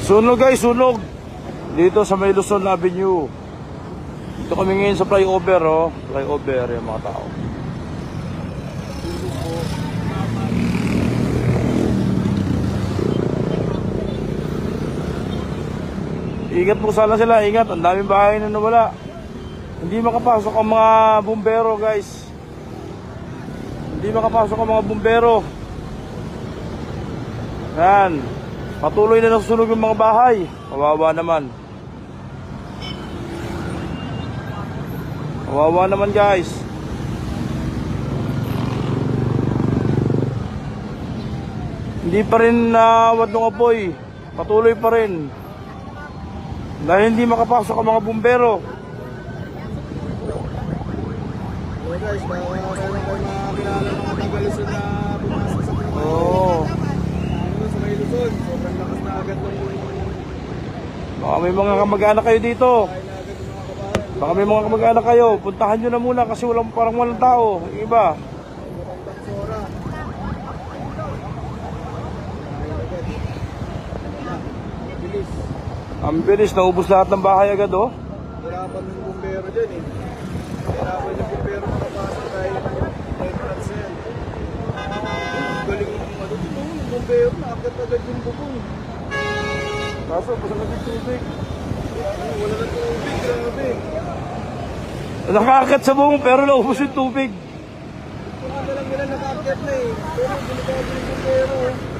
Sunog guys, sunog. Dito sa may Luzon Avenue. Dito kami ngayon sa flyover, oh. Flyover yung mga tao. Ingat po sana sila, ingat. Ang daming bahay na nawala. Hindi makapasok ang mga bumbero guys. Hindi makapasok ang mga bumbero. Yan. Patuloy na nasusunog yung mga bahay. Kawawa naman. Kawawa naman guys. Hindi pa rin nawad ng apoy. Patuloy pa rin. Dahil hindi makapasok ang mga bumbero. Okay guys, baka meron kayo makakilala mga taga-Luzon na pumasok sa mga sa may Luzon. Sobrang lakas na agad ng baka may mga kamag-anak kayo dito. Baka may mga kamag-anak kayo. Puntahan nyo na muna kasi parang walang tao. Yung iba. Ang bilis, naubos lahat ng bahay agad, oh. Hirapan yung bumbero dyan, eh. Hirapan yung bumbero makapasok kahit entrance yan. Galing yung bumbero, naagat agad yung bubong. Kaso, pasang agad tubig. Wala na tubig, grabe. Nakaagat sa bubong pero naubos yung tubig. Wala lang nila nakaagat na, eh. Pero delikado yung bumbero, eh.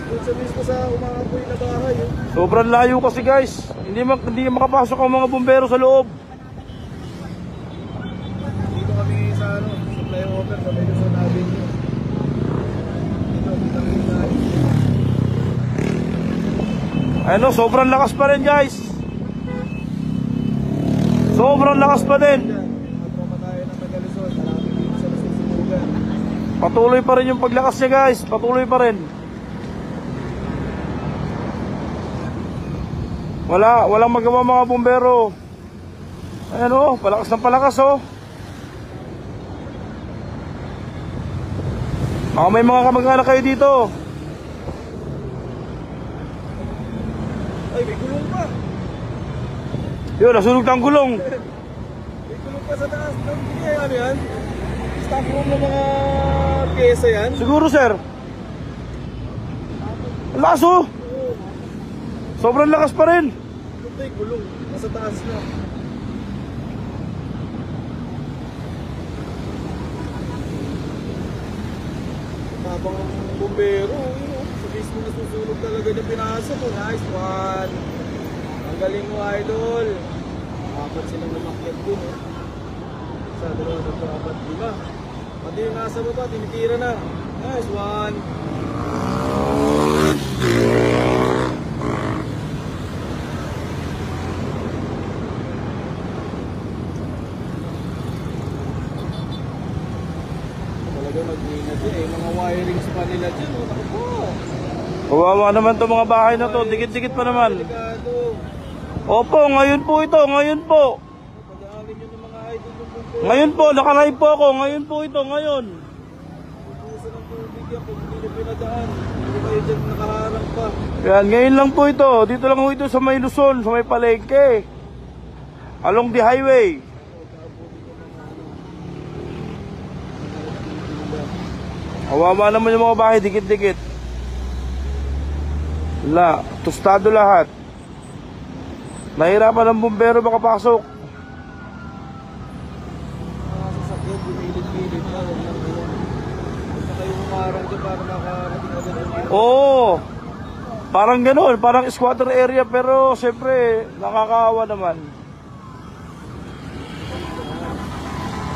Doon sa mismo sa umaapoy na bahay, eh. Sobrang layo kasi guys. Hindi makapasok ang mga bumbero sa loob. Dito kami sa sa flyover sa Luzon Avenue. Dito kami tayo. Ano, sobrang lakas pa rin guys. Sobrang lakas pa din. Matroma tayo ng Luzon, malapit dito sa nasusunugan. Patuloy pa rin yung paglakas niya guys. Patuloy pa rin. Walang magawa mga bumbero. Ayan, oh, palakas ng palakas, oh. Baka may mga kamag-anak kayo dito. Ay, may gulong pa. Yun, nasunog na ang gulong. May gulong pa sa taas. Ano yan? Stock room ng mga pyesa yan? Siguro, sir. Ang lakas, oh. Sobrang lakas pa rin. Ito yung gulong. Nasa taas na. Habang ang bumbero, sa mismo nasusunog talaga na pinasok. Nice one. Ang galing mo, idol. Apat silang namakit dun. Sa dalawa na apat, lima. Pati yung nasa baba, tinitira na. Nice one. Mga wirings pa nila dyan, naku po. Kawawa naman itong mga bahay na to. Dikit-dikit pa naman. Opo, ngayon po ito. Ngayon po. Ngayon po, nakalive po ako. Ngayon po ito, ngayon. Pupusan ng tubig yan kung hindi nyo pinadaan. Hindi kayo dyan nakaharang pa. Yan, ngayon lang po ito. Dito lang po ito sa may Luzon, sa may Palengke. Along the highway. Kawawa naman yung mga bahay, dikit-dikit. Wala, tostado lahat. Nahirapan ng bumbero makapasok. Mga sasakyan, bumilit-bilit na. Basta kayo humarang dyan para makarating agad yung Oo, parang gano'n, parang squatter area. Pero siyempre, nakakaawa naman.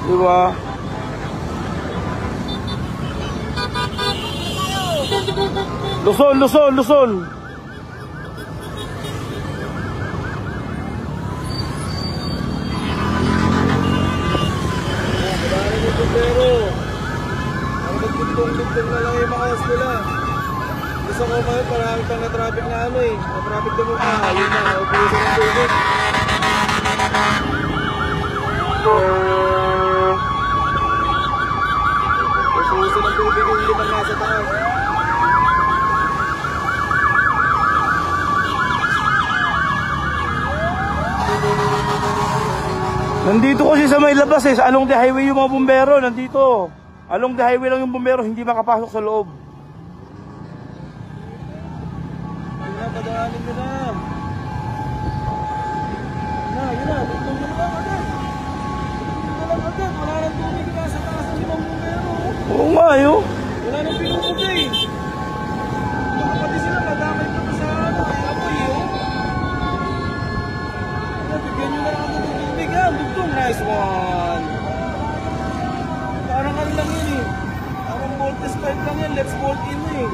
Diba? Luzon, Luzon, Luzon. Madami yung bumbero. Ang magtugtong-tugtong na lang yung mga house nila. Gusto ko ngayon, marami pang na-traffic na ano eh. Na-traffic na mukha. Ayun na, naupusan ng tubig. Naupusan ng tubig yung limang nasa taas. Nandito kasi sa may labas sa along the highway yung mga bumbero, nandito. Along the highway lang yung bumbero, hindi makapasok sa loob. Yun na, padaanin mo na. Yun na, bukong mo na agad. Ito lang agad, wala nang tubig na sa taas ng limang bumbero. Oo nga, yun. Wala nang pinupugay. Baka pati sila madamay pa sa apoy yun. Bigyan nyo na lang ako ng tubig yan, dugtong. Nice one. Parang ano lang yun eh. Parang voltage pipe lang yan, let's bolt in eh.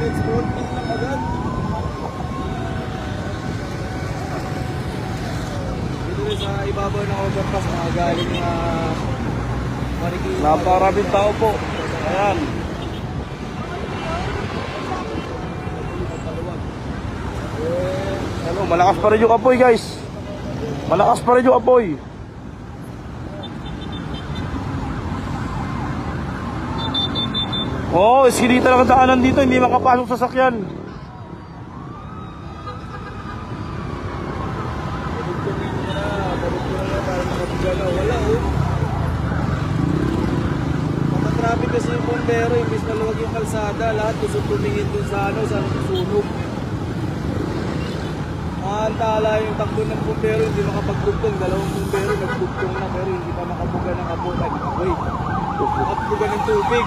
Let's bolt in lang agad. Dito rin sa ibabaw ng overpass, mga galing na Marikina. Napakarabing tao po. Ayan. Ano, malakas pa rin yung apoy guys. Malakas pa rin yung apoy. Oo, iskinita lang ang daanan dito, hindi makapasok sa sakyan. Wala oh. Matatraffic kasi yung bumbero, imbis maluwag yung kalsada, lahat gusto tumingin dun sa ano, sa sunog. Antala yung takbo ng bumbero, hindi makapagdugtong. Dalawang bumbero nagdugtong na pero hindi pa nakabuga ng apoy. Wait, nakabuga ng tubig.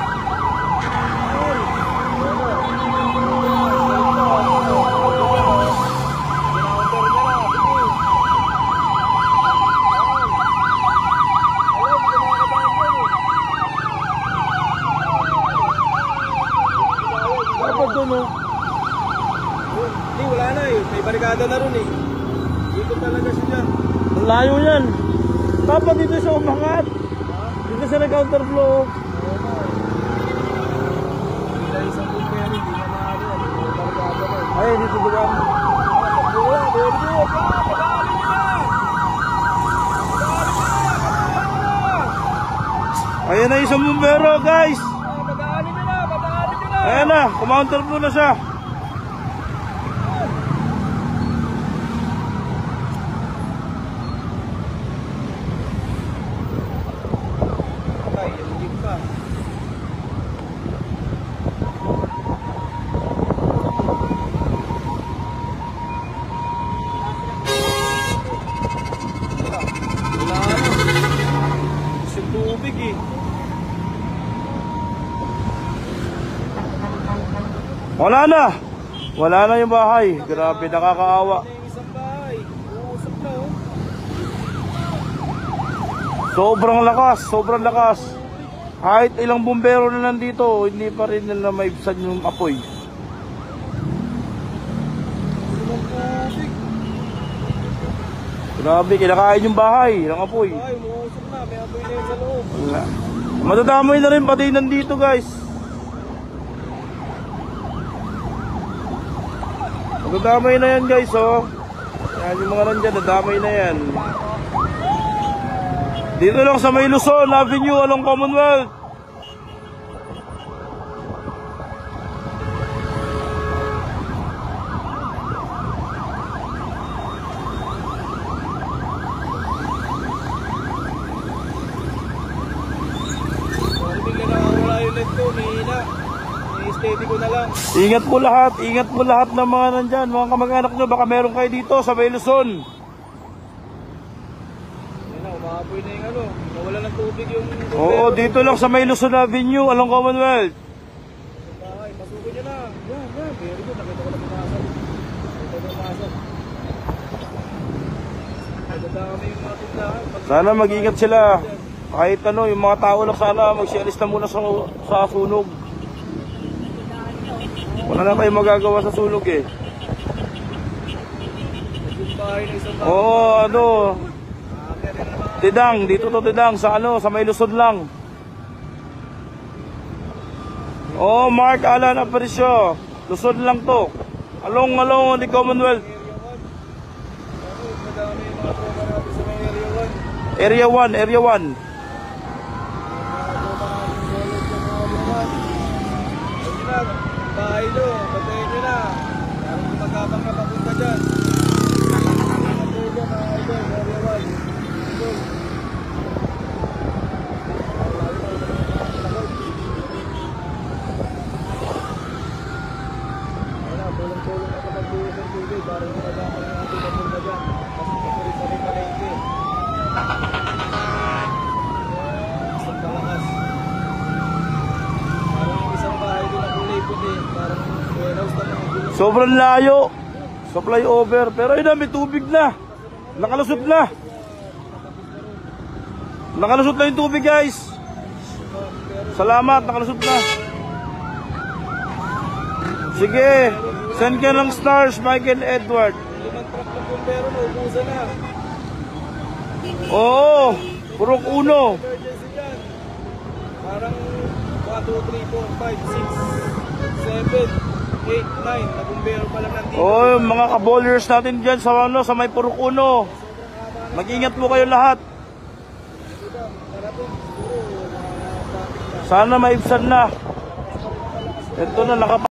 Dapat doon oh. Hindi, wala na eh. May barikada na ron eh. Dito talaga siya. Ang layo yan. Dapat dito siya umangat. Dito siya nag-counterflow. Hindi na isang bumbero, hindi na maaari. May barikada na eh. Ay, dito diba? Wala, very good. Ayan na isang bumbero guys. Padaanin nyo na, padaanin nyo na. Ayan na, counterflow na siya. Ay, hindi pa. Wala na. Gusto yung tubig eh. Wala na. Wala na yung bahay. Grabe, nakakaawa. Wala na yung isang bahay. Uusap na oh. Sobrang lakas, sobrang lakas. Kahit ilang bumbero na nandito, hindi pa rin nila maibsan yung apoy. Walang tubig. Grabe, kinakain yung bahay ng apoy. Ay, umuusap na. May apoy na yun sa loob. Wala. Madadamay na rin pati nandito guys. Madadamay na yan guys oh. Yan yung mga nandyan, nadamay na yan. Dito lang sa may Luzon Avenue along Commonwealth. Bigla na wala yung net ko. Mahina. I-steady ko na lang. Ingat po lahat ng mga nandyan, mga kamag-anak nyo, baka meron kayo dito sa may Luzon. Yan na, umaapoy na yung ano. Nawala ng tubig yung bumbero. Oo, dito lang sa may Luzon Avenue along Commonwealth. Ay, masuko nyo na. Yan, yan. Very good. Nakita ko na pumasok. Nakita ko na pumasok. Nagdadami yung mga tindahan. Sana mag-ingat sila. Kahit ano, yung mga tao lang sana magsialis na muna sa sunog. Wala na kayong magagawa sa sunog eh. Yung bahay na isang bahay. Oo, ano, Kaya rin naman. Tidang, dito to Tidang, sa ano, sa may Luzon lang. Oo, Mark Alan Aparicio, Luzon lang to. Along the Commonwealth. Madami yung mga tropa natin sa may Area area 1. 1, Area 1. Hilo, patayin nyo na. Parang magkabang na papunta dyan. Patayin dyan mga idol, area 1. Tulong-tulong na kapag buhay ng tubig, parang magkabang na natin papunta dyan. Kasi papurin palengke. Isang kalakas. Parang yung isang bahay din na kulay puti. Parang warehouse na mga gulong. Sobrang layo. Sa flyover. Pero yun na, may tubig na. Nakalusot na. Nakalusot na yung tubig, guys. Salamat, nakalusot na. Sige, send ka ng stars, Michael Edward. 5 truck na bumbero na, ubusan na. Oo, purok uno. Emergency dyan. Parang 1, 2, 3, 4, 5, 6, 7, 8, 9 na bumbero pa lang nandito. Oo, mga ka-bowlers natin dyan sa, sa may purok uno. Mag-ingat po kayo lahat. Sana maibsan na. Ito na,